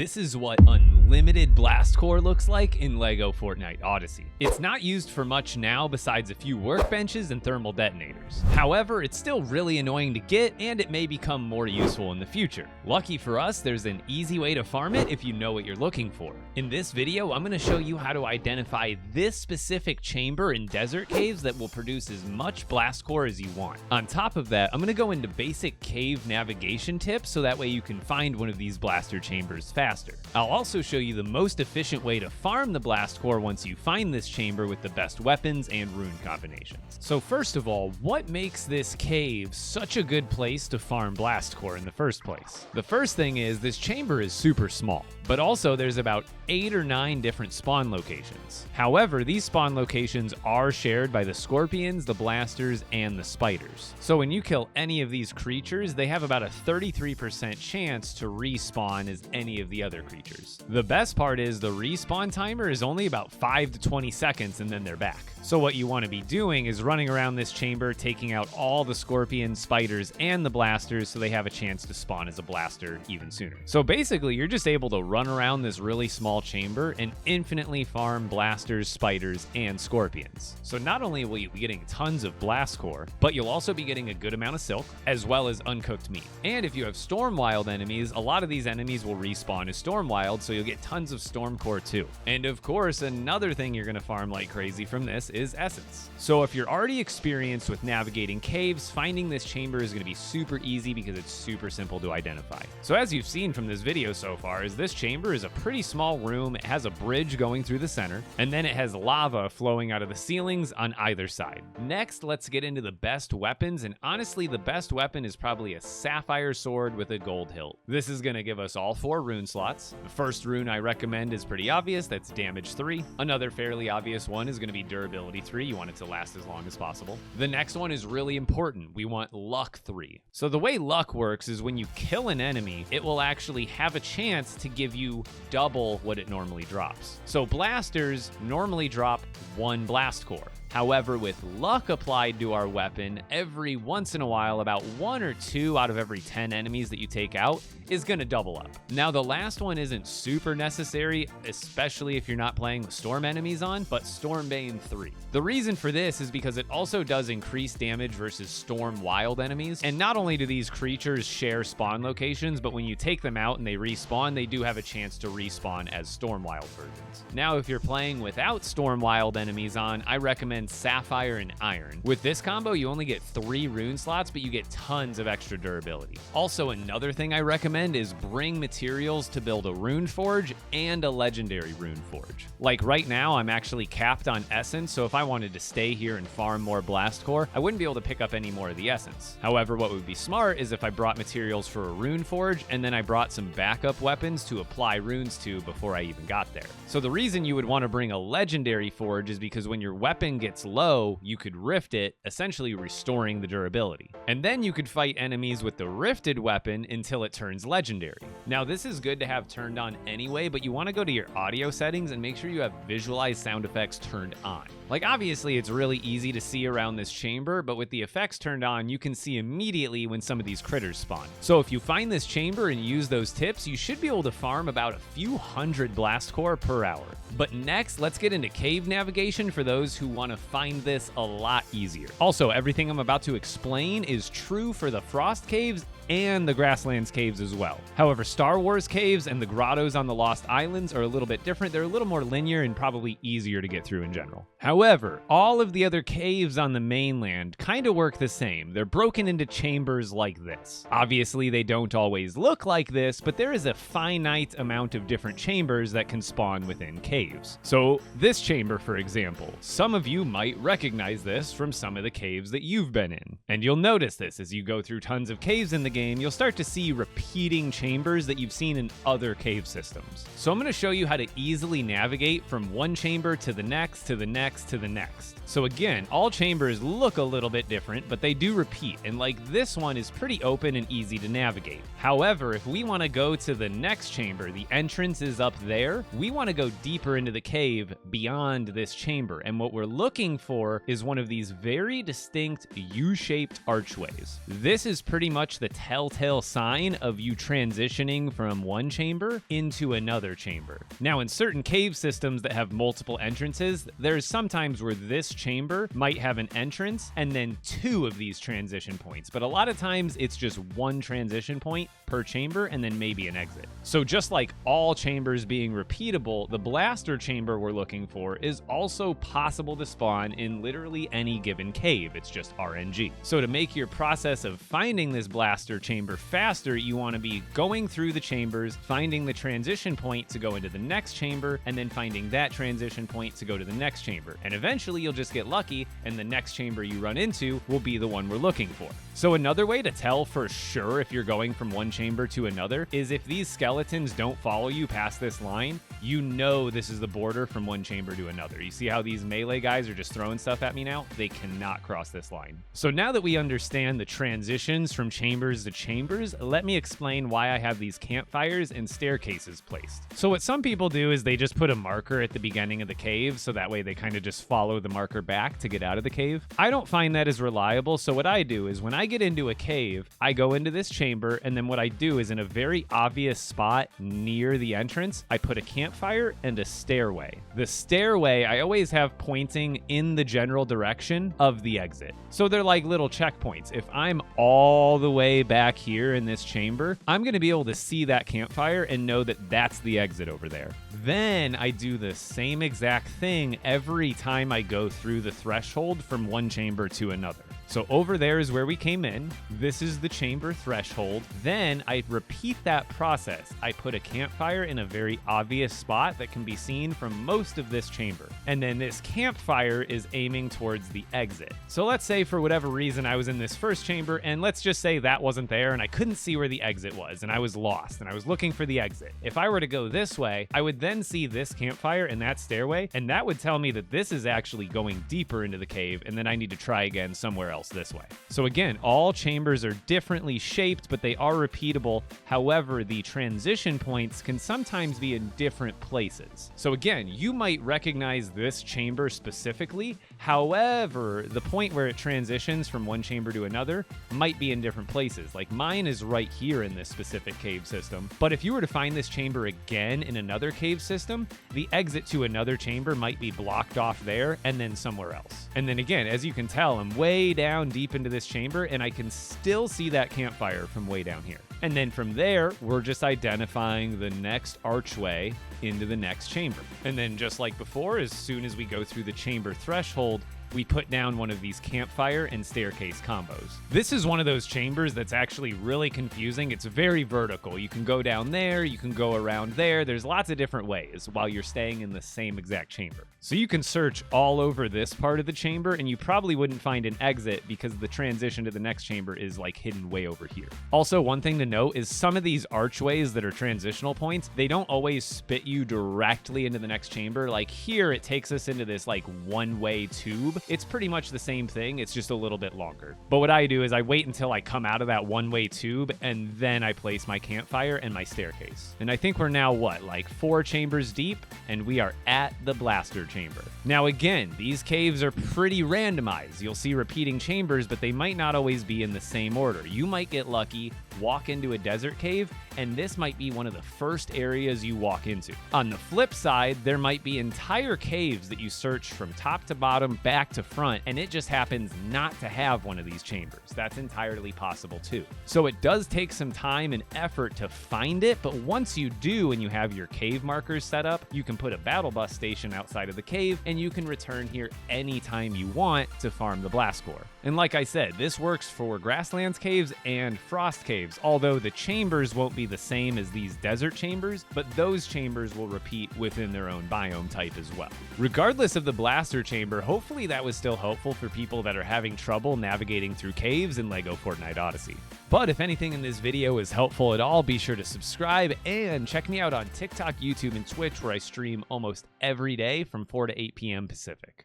This is what unlimited blast core looks like in LEGO Fortnite Odyssey. It's not used for much now besides a few workbenches and thermal detonators. However, it's still really annoying to get, and it may become more useful in the future. Lucky for us, there's an easy way to farm it if you know what you're looking for. In this video, I'm going to show you how to identify this specific chamber in desert caves that will produce as much blast core as you want. On top of that, I'm going to go into basic cave navigation tips so that way you can find one of these blaster chambers faster. I'll also show you the most efficient way to farm the blast core once you find this chamber with the best weapons and rune combinations. So first of all, what makes this cave such a good place to farm blast core in the first place? The first thing is this chamber is super small, but also there's about 8 or 9 different spawn locations. However, these spawn locations are shared by the scorpions, the blasters, and the spiders. So when you kill any of these creatures, they have about a 33% chance to respawn as any of the other creatures. The best part is the respawn timer is only about 5 to 20 seconds and then they're back. So what you want to be doing is running around this chamber, taking out all the scorpions, spiders, and the blasters so they have a chance to spawn as a blaster even sooner. So basically, you're just able to run around this really small chamber and infinitely farm blasters, spiders, and scorpions. So not only will you be getting tons of blast core, but you'll also be getting a good amount of silk, as well as uncooked meat. And if you have storm wild enemies, a lot of these enemies will respawn as storm wild, so you'll get tons of storm core too. And of course, another thing you're going to farm like crazy from this is essence. So if you're already experienced with navigating caves, finding this chamber is going to be super easy because it's super simple to identify. So as you've seen from this video so far, is this chamber is a pretty small room. It has a bridge going through the center, and then it has lava flowing out of the ceilings on either side. Next, let's get into the best weapons, and honestly, the best weapon is probably a sapphire sword with a gold hilt. This is going to give us all 4 rune slots. The first rune I recommend is pretty obvious, that's damage 3. Another fairly obvious one is going to be durability 3. You want it to last as long as possible. The next one is really important. We want luck 3. So the way luck works is when you kill an enemy, it will actually have a chance to give you double what it normally drops. So blasters normally drop 1 blast core. However, with luck applied to our weapon, every once in a while, about 1 or 2 out of every 10 enemies that you take out is going to double up. Now, the last one isn't super necessary, especially if you're not playing with storm enemies on, but Stormbane 3. The reason for this is because it also does increase damage versus storm wild enemies, and not only do these creatures share spawn locations, but when you take them out and they respawn, they do have a chance to respawn as storm wild versions. Now, if you're playing without storm wild enemies on, I recommend Sapphire and Iron. With this combo, you only get 3 rune slots, but you get tons of extra durability. Also, another thing I recommend is bring materials to build a rune forge and a legendary rune forge. Like right now, I'm actually capped on essence, so if I wanted to stay here and farm more blast core, I wouldn't be able to pick up any more of the essence. However, what would be smart is if I brought materials for a rune forge, and then I brought some backup weapons to apply runes to before I even got there. So the reason you would want to bring a legendary forge is because when your weapon gets low, you could rift it, essentially restoring the durability. And then you could fight enemies with the rifted weapon until it turns legendary. Now, this is good to have turned on anyway, but you want to go to your audio settings and make sure you have visualize sound effects turned on. Like, obviously, it's really easy to see around this chamber, but with the effects turned on, you can see immediately when some of these critters spawn. So if you find this chamber and use those tips, you should be able to farm about a few hundred blast core per hour. But next, let's get into cave navigation for those who want to find this a lot easier. Also, everything I'm about to explain is true for the Frost caves and the Grasslands caves as well. However, Star Wars caves and the grottos on the Lost Islands are a little bit different. They're a little more linear and probably easier to get through in general. However, all of the other caves on the mainland kind of work the same. They're broken into chambers like this. Obviously, they don't always look like this, but there is a finite amount of different chambers that can spawn within caves. So this chamber, for example, some of you might recognize this from some of the caves that you've been in. And you'll notice this as you go through tons of caves in the game, you'll start to see repeating chambers that you've seen in other cave systems. So I'm going to show you how to easily navigate from one chamber to the next, to the next, to the next. So again, all chambers look a little bit different, but they do repeat, and like this one is pretty open and easy to navigate. However, if we want to go to the next chamber, the entrance is up there, we want to go deeper into the cave beyond this chamber, and what we're looking for is one of these very distinct U-shaped archways. This is pretty much the telltale sign of you transitioning from one chamber into another chamber. Now, in certain cave systems that have multiple entrances, there's sometimes where this chamber might have an entrance and then 2 of these transition points, but a lot of times it's just 1 transition point per chamber and then maybe an exit. So just like all chambers being repeatable, the blaster chamber we're looking for is also possible to spawn in literally any given cave. It's just RNG. So to make your process of finding this blaster chamber faster, you want to be going through the chambers, finding the transition point to go into the next chamber, and then finding that transition point to go to the next chamber. And eventually you'll just get lucky and the next chamber you run into will be the one we're looking for. So another way to tell for sure if you're going from one chamber to another is if these skeletons don't follow you past this line, you know this is the border from one chamber to another. You see how these melee guys are just throwing stuff at me now? They cannot cross this line. So now that we understand the transitions from chambers to chambers, let me explain why I have these campfires and staircases placed. So what some people do is they just put a marker at the beginning of the cave, so that way they kind of just follow the marker back to get out of the cave. I don't find that as reliable, so what I do is when I get into a cave, I go into this chamber, and then what I do is in a very obvious spot near the entrance, I put a campfire and a stairway. The stairway I always have pointing in the general direction of the exit. So they're like little checkpoints. If I'm all the way back here in this chamber, I'm going to be able to see that campfire and know that that's the exit over there. Then I do the same exact thing every time I go through the threshold from one chamber to another. So over there is where we came in. This is the chamber threshold. Then I repeat that process. I put a campfire in a very obvious spot that can be seen from most of this chamber. And then this campfire is aiming towards the exit. So let's say for whatever reason I was in this first chamber, and let's just say that wasn't there and I couldn't see where the exit was and I was lost and I was looking for the exit. If I were to go this way, I would then see this campfire and that stairway, and that would tell me that this is actually going deeper into the cave and then I need to try again somewhere else this way. So again, all chambers are differently shaped, but they are repeatable. However, the transition points can sometimes be in different places. So again, you might recognize this chamber specifically. However, the point where it transitions from one chamber to another might be in different places. Like mine is right here in this specific cave system. But if you were to find this chamber again in another cave system, the exit to another chamber might be blocked off there and then somewhere else. And then again, as you can tell, I'm way down deep into this chamber and I can still see that campfire from way down here. And then from there, we're just identifying the next archway into the next chamber. And then just like before, as soon as we go through the chamber threshold, we put down one of these campfire and staircase combos. This is one of those chambers that's actually really confusing. It's very vertical. You can go down there, you can go around there. There's lots of different ways while you're staying in the same exact chamber. So you can search all over this part of the chamber and you probably wouldn't find an exit because the transition to the next chamber is like hidden way over here. Also, one thing to note is some of these archways that are transitional points, they don't always spit you directly into the next chamber. Like here, it takes us into this like one-way tube. It's pretty much the same thing, it's just a little bit longer. But what I do is I wait until I come out of that one-way tube and then I place my campfire and my staircase. And I think we're now, what, like 4 chambers deep? And we are at the blaster chamber. Now again, these caves are pretty randomized. You'll see repeating chambers, but they might not always be in the same order. You might get lucky, walk into a desert cave, and this might be one of the first areas you walk into. On the flip side, there might be entire caves that you search from top to bottom, back to front, and it just happens not to have one of these chambers. That's entirely possible too. So it does take some time and effort to find it, but once you do and you have your cave markers set up, you can put a battle bus station outside of the cave and you can return here anytime you want to farm the blast core. And like I said, this works for grasslands caves and frost caves, although the chambers won't be the same as these desert chambers, but those chambers will repeat within their own biome type as well. Regardless of the blaster chamber, hopefully that was still helpful for people that are having trouble navigating through caves in LEGO Fortnite Odyssey. But if anything in this video is helpful at all, be sure to subscribe and check me out on TikTok, YouTube, and Twitch, where I stream almost every day from 4 to 8 p.m. Pacific.